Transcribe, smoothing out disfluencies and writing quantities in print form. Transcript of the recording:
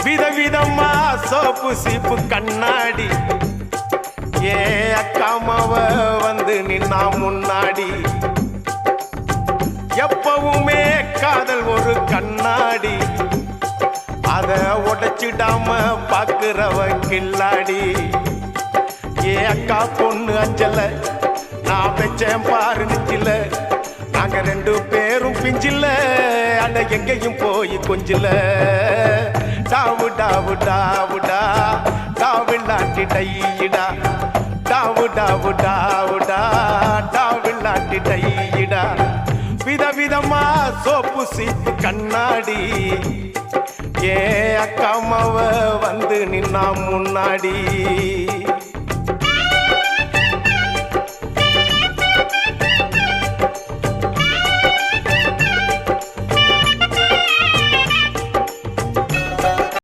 விதவிதமா சோப்பு சீப்பு கண்ணாடி ஏ அக்காமாவ வந்து நின்னா முன்னாடி எப்பவுமே காதல் ஒரு கண்ணாடி அத உடைச்சிடாம பாக்குறவ கில்லாடி ஏ அக்கா பொண்ணு அஞ்சல நான் வச்சேன் பாரு நிச்சில நாங்க ரெண்டு பேரும் பிஞ்சில அட எங்கேயும் போய் கொஞ்சில டாவு டாவு டாவுடா டாவில்லாட்டி டையிடா டாவு டாவு டாவுடா டாவில்லாட்டி டையிடா விதவிதமா சோப்பு சீப்பு கண்ணாடி ஏ அக்காமாவ வந்து நின்னா முன்னாடி